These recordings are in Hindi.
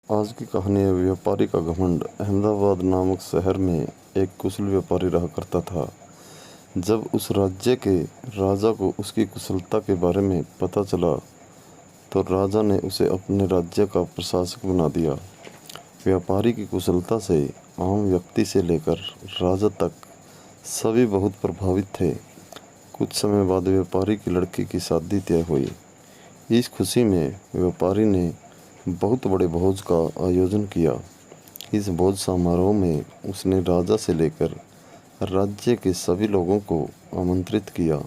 आज की कहानी है व्यापारी का घमंड। अहमदाबाद नामक शहर में एक कुशल व्यापारी रहा करता था। जब उस राज्य के राजा को उसकी कुशलता के बारे में पता चला तो राजा ने उसे अपने राज्य का प्रशासक बना दिया। व्यापारी की कुशलता से आम व्यक्ति से लेकर राजा तक सभी बहुत प्रभावित थे। कुछ समय बाद व्यापारी की लड़की की शादी तय हुई। इस खुशी में व्यापारी ने बहुत बड़े भोज का आयोजन किया। इस भोज समारोह में उसने राजा से लेकर राज्य के सभी लोगों को आमंत्रित किया।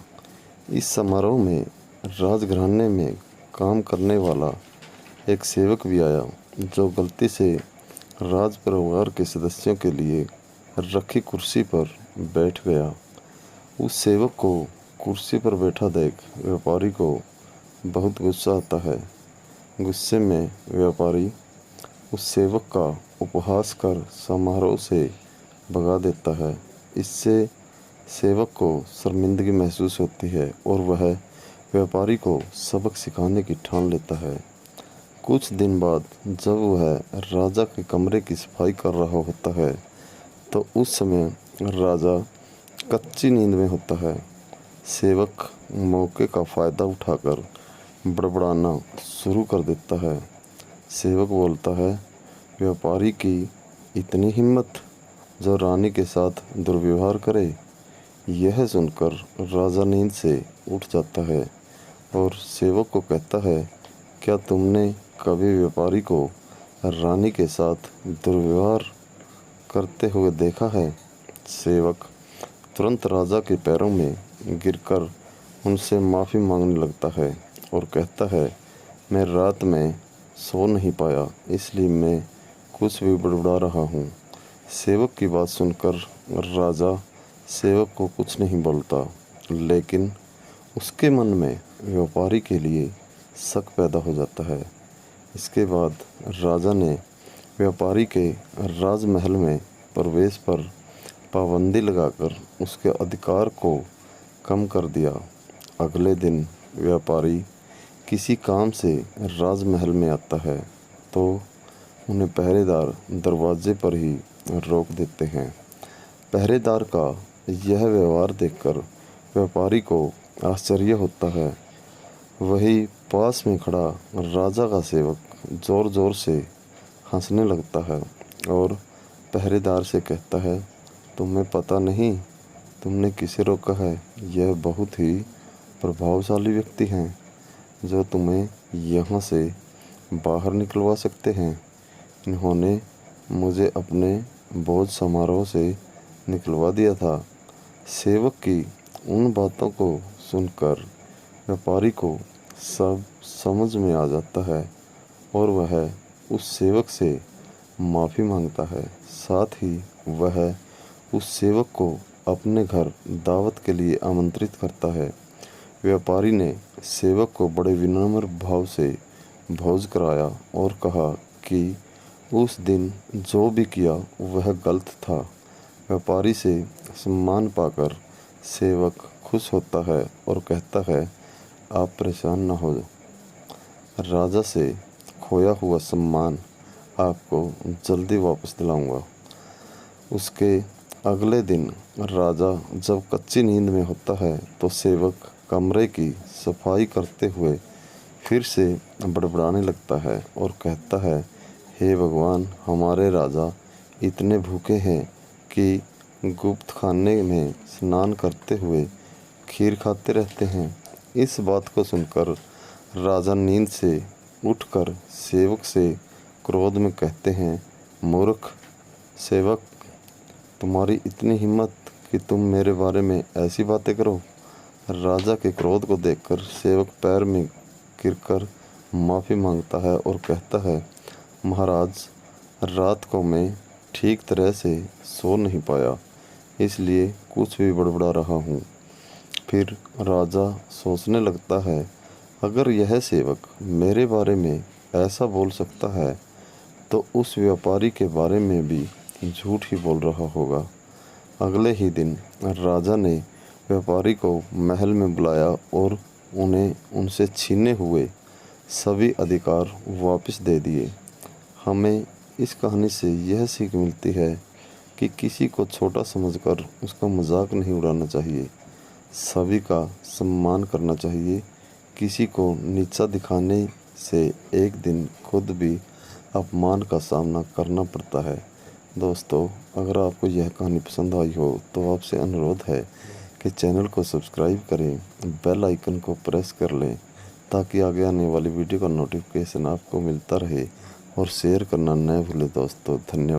इस समारोह में राजघराने में काम करने वाला एक सेवक भी आया, जो गलती से राज परिवार के सदस्यों के लिए रखी कुर्सी पर बैठ गया। उस सेवक को कुर्सी पर बैठा देख व्यापारी को बहुत गुस्सा आता है। गुस्से में व्यापारी उस सेवक का उपहास कर समारोह से भगा देता है। इससे सेवक को शर्मिंदगी महसूस होती है और वह व्यापारी को सबक सिखाने की ठान लेता है। कुछ दिन बाद जब वह राजा के कमरे की सफाई कर रहा होता है तो उस समय राजा कच्ची नींद में होता है। सेवक मौके का फ़ायदा उठाकर बड़बड़ाना शुरू कर देता है। सेवक बोलता है, व्यापारी की इतनी हिम्मत जो रानी के साथ दुर्व्यवहार करे। यह सुनकर राजा नींद से उठ जाता है और सेवक को कहता है, क्या तुमने कभी व्यापारी को रानी के साथ दुर्व्यवहार करते हुए देखा है? सेवक तुरंत राजा के पैरों में गिरकर उनसे माफ़ी मांगने लगता है और कहता है, मैं रात में सो नहीं पाया, इसलिए मैं कुछ भी बड़बड़ा रहा हूँ। सेवक की बात सुनकर राजा सेवक को कुछ नहीं बोलता, लेकिन उसके मन में व्यापारी के लिए शक पैदा हो जाता है। इसके बाद राजा ने व्यापारी के राजमहल में प्रवेश पर पाबंदी लगाकर उसके अधिकार को कम कर दिया। अगले दिन व्यापारी किसी काम से राजमहल में आता है तो उन्हें पहरेदार दरवाजे पर ही रोक देते हैं। पहरेदार का यह व्यवहार देखकर व्यापारी को आश्चर्य होता है। वही पास में खड़ा राजा का सेवक ज़ोर ज़ोर से हंसने लगता है और पहरेदार से कहता है, तुम्हें पता नहीं तुमने किसे रोका है? यह बहुत ही प्रभावशाली व्यक्ति हैं जो तुम्हें यहाँ से बाहर निकलवा सकते हैं। इन्होंने मुझे अपने भोज समारोह से निकलवा दिया था। सेवक की उन बातों को सुनकर व्यापारी को सब समझ में आ जाता है और वह उस सेवक से माफ़ी मांगता है। साथ ही वह उस सेवक को अपने घर दावत के लिए आमंत्रित करता है। व्यापारी ने सेवक को बड़े विनम्र भाव से भोज कराया और कहा कि उस दिन जो भी किया वह गलत था। व्यापारी से सम्मान पाकर सेवक खुश होता है और कहता है, आप परेशान न हो, राजा से खोया हुआ सम्मान आपको जल्दी वापस दिलाऊंगा। उसके अगले दिन राजा जब कच्ची नींद में होता है तो सेवक कमरे की सफाई करते हुए फिर से बड़बड़ाने लगता है और कहता है, हे भगवान, हमारे राजा इतने भूखे हैं कि गुप्त खाने में स्नान करते हुए खीर खाते रहते हैं। इस बात को सुनकर राजा नींद से उठकर सेवक से क्रोध में कहते हैं, मूर्ख सेवक, तुम्हारी इतनी हिम्मत कि तुम मेरे बारे में ऐसी बातें करो। राजा के क्रोध को देखकर सेवक पैर में गिरकर माफ़ी मांगता है और कहता है, महाराज, रात को मैं ठीक तरह से सो नहीं पाया, इसलिए कुछ भी बड़बड़ा रहा हूँ। फिर राजा सोचने लगता है, अगर यह सेवक मेरे बारे में ऐसा बोल सकता है तो उस व्यापारी के बारे में भी झूठ ही बोल रहा होगा। अगले ही दिन राजा ने व्यापारी को महल में बुलाया और उन्हें उनसे छीने हुए सभी अधिकार वापस दे दिए। हमें इस कहानी से यह सीख मिलती है कि किसी को छोटा समझकर उसका मजाक नहीं उड़ाना चाहिए, सभी का सम्मान करना चाहिए। किसी को नीचा दिखाने से एक दिन खुद भी अपमान का सामना करना पड़ता है। दोस्तों, अगर आपको यह कहानी पसंद आई हो तो आपसे अनुरोध है कि चैनल को सब्सक्राइब करें, बेल आइकन को प्रेस कर लें ताकि आगे आने वाली वीडियो का नोटिफिकेशन आपको मिलता रहे और शेयर करना न भूलें। दोस्तों, धन्यवाद।